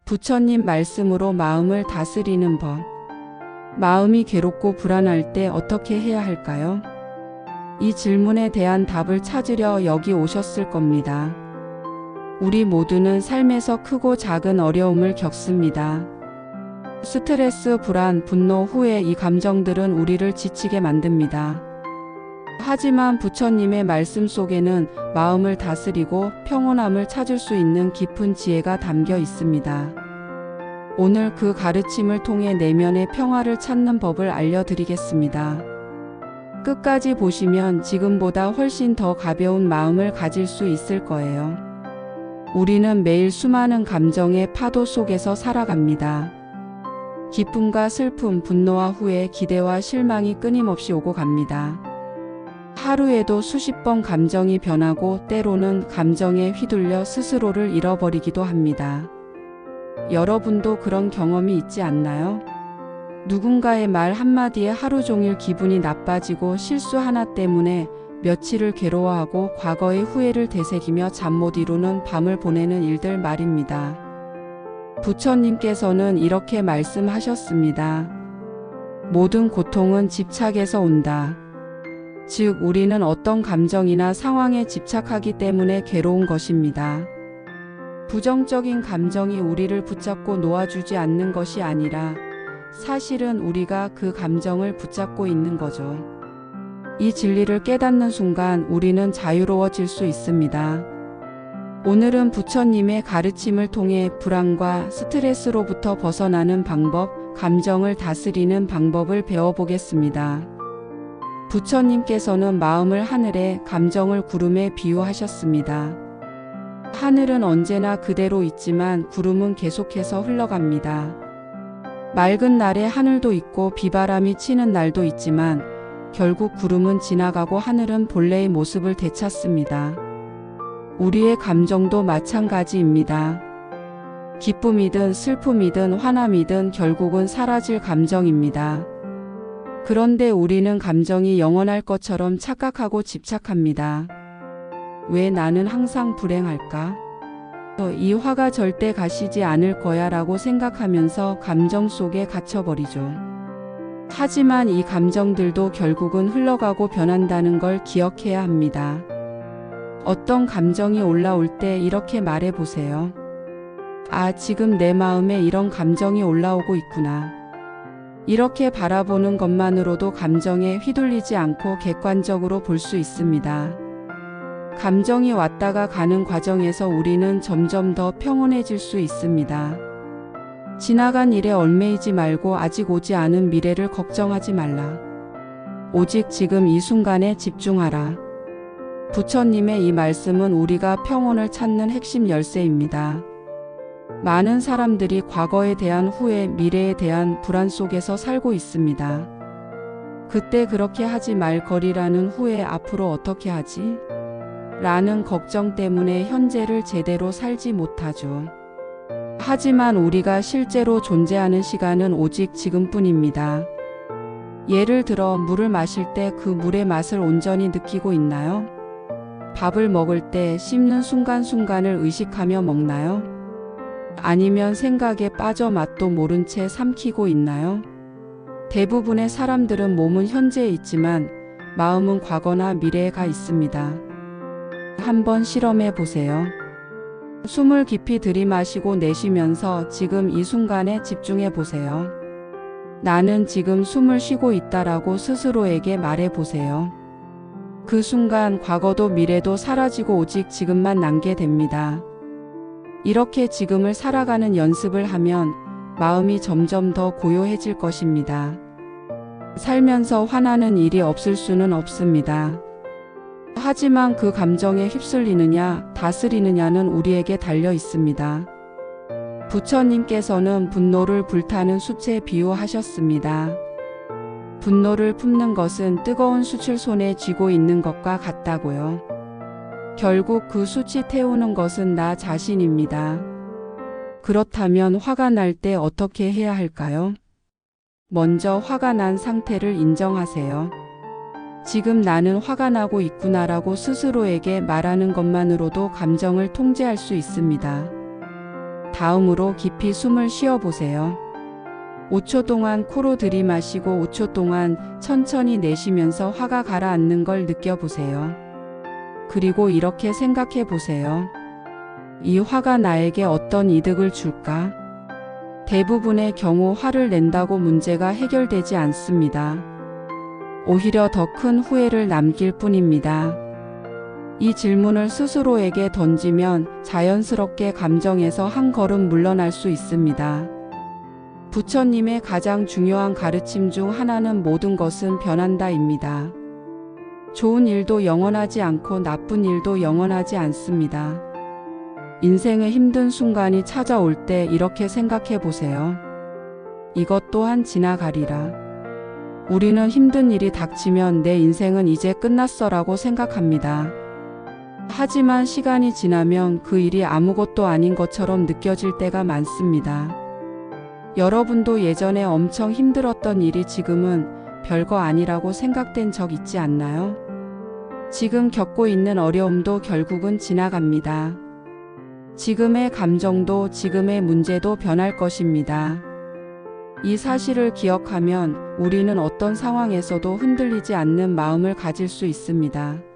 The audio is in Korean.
부처님 말씀으로 마음을 다스리는 법. 마음이 괴롭고 불안할 때 어떻게 해야 할까요? 이 질문에 대한 답을 찾으려 여기 오셨을 겁니다. 우리 모두는 삶에서 크고 작은 어려움을 겪습니다. 스트레스, 불안, 분노, 후회, 이 감정들은 우리를 지치게 만듭니다. 하지만 부처님의 말씀 속에는 마음을 다스리고 평온함을 찾을 수 있는 깊은 지혜가 담겨 있습니다. 오늘 그 가르침을 통해 내면의 평화를 찾는 법을 알려드리겠습니다. 끝까지 보시면 지금보다 훨씬 더 가벼운 마음을 가질 수 있을 거예요. 우리는 매일 수많은 감정의 파도 속에서 살아갑니다. 기쁨과 슬픔, 분노와 후회, 기대와 실망이 끊임없이 오고 갑니다. 하루에도 수십 번 감정이 변하고 때로는 감정에 휘둘려 스스로를 잃어버리기도 합니다. 여러분도 그런 경험이 있지 않나요? 누군가의 말 한마디에 하루 종일 기분이 나빠지고 실수 하나 때문에 며칠을 괴로워하고 과거의 후회를 되새기며 잠 못 이루는 밤을 보내는 일들 말입니다. 부처님께서는 이렇게 말씀하셨습니다. 모든 고통은 집착에서 온다. 즉, 우리는 어떤 감정이나 상황에 집착하기 때문에 괴로운 것입니다. 부정적인 감정이 우리를 붙잡고 놓아주지 않는 것이 아니라 사실은 우리가 그 감정을 붙잡고 있는 거죠. 이 진리를 깨닫는 순간 우리는 자유로워질 수 있습니다. 오늘은 부처님의 가르침을 통해 불안과 스트레스로부터 벗어나는 방법, 감정을 다스리는 방법을 배워보겠습니다. 부처님께서는 마음을 하늘에, 감정을 구름에 비유하셨습니다. 하늘은 언제나 그대로 있지만 구름은 계속해서 흘러갑니다. 맑은 날에 하늘도 있고 비바람이 치는 날도 있지만 결국 구름은 지나가고 하늘은 본래의 모습을 되찾습니다. 우리의 감정도 마찬가지입니다. 기쁨이든 슬픔이든 화남이든 결국은 사라질 감정입니다. 그런데 우리는 감정이 영원할 것처럼 착각하고 집착합니다. 왜 나는 항상 불행할까? 이 화가 절대 가시지 않을 거야 라고 생각하면서 감정 속에 갇혀버리죠. 하지만 이 감정들도 결국은 흘러가고 변한다는 걸 기억해야 합니다. 어떤 감정이 올라올 때 이렇게 말해보세요. 아, 지금 내 마음에 이런 감정이 올라오고 있구나. 이렇게 바라보는 것만으로도 감정에 휘둘리지 않고 객관적으로 볼 수 있습니다. 감정이 왔다가 가는 과정에서 우리는 점점 더 평온해질 수 있습니다. 지나간 일에 얽매이지 말고 아직 오지 않은 미래를 걱정하지 말라. 오직 지금 이 순간에 집중하라. 부처님의 이 말씀은 우리가 평온을 찾는 핵심 열쇠입니다. 많은 사람들이 과거에 대한 후회, 미래에 대한 불안 속에서 살고 있습니다. 그때 그렇게 하지 말 거리라는 후회, 앞으로 어떻게 하지? 라는 걱정 때문에 현재를 제대로 살지 못하죠. 하지만 우리가 실제로 존재하는 시간은 오직 지금뿐입니다. 예를 들어 물을 마실 때 그 물의 맛을 온전히 느끼고 있나요? 밥을 먹을 때 씹는 순간순간을 의식하며 먹나요? 아니면 생각에 빠져 맛도 모른 채 삼키고 있나요? 대부분의 사람들은 몸은 현재에 있지만 마음은 과거나 미래에 가 있습니다. 한번 실험해 보세요. 숨을 깊이 들이마시고 내쉬면서 지금 이 순간에 집중해 보세요. 나는 지금 숨을 쉬고 있다라고 스스로에게 말해 보세요. 그 순간 과거도 미래도 사라지고 오직 지금만 남게 됩니다. 이렇게 지금을 살아가는 연습을 하면 마음이 점점 더 고요해질 것입니다. 살면서 화나는 일이 없을 수는 없습니다. 하지만 그 감정에 휩쓸리느냐, 다스리느냐는 우리에게 달려 있습니다. 부처님께서는 분노를 불타는 숯에 비유하셨습니다. 분노를 품는 것은 뜨거운 숯을 손에 쥐고 있는 것과 같다고요. 결국 그 숯이 태우는 것은 나 자신입니다. 그렇다면 화가 날 때 어떻게 해야 할까요? 먼저 화가 난 상태를 인정하세요. 지금 나는 화가 나고 있구나라고 스스로에게 말하는 것만으로도 감정을 통제할 수 있습니다. 다음으로 깊이 숨을 쉬어 보세요. 5초 동안 코로 들이마시고 5초 동안 천천히 내쉬면서 화가 가라앉는 걸 느껴보세요. 그리고 이렇게 생각해 보세요. 이 화가 나에게 어떤 이득을 줄까? 대부분의 경우 화를 낸다고 문제가 해결되지 않습니다. 오히려 더 큰 후회를 남길 뿐입니다. 이 질문을 스스로에게 던지면 자연스럽게 감정에서 한 걸음 물러날 수 있습니다. 부처님의 가장 중요한 가르침 중 하나는 모든 것은 변한다입니다. 좋은 일도 영원하지 않고 나쁜 일도 영원하지 않습니다. 인생의 힘든 순간이 찾아올 때 이렇게 생각해 보세요. 이것 또한 지나가리라. 우리는 힘든 일이 닥치면 내 인생은 이제 끝났어라고 생각합니다. 하지만 시간이 지나면 그 일이 아무것도 아닌 것처럼 느껴질 때가 많습니다. 여러분도 예전에 엄청 힘들었던 일이 지금은 별거 아니라고 생각된 적 있지 않나요? 지금 겪고 있는 어려움도 결국은 지나갑니다. 지금의 감정도 지금의 문제도 변할 것입니다. 이 사실을 기억하면 우리는 어떤 상황에서도 흔들리지 않는 마음을 가질 수 있습니다.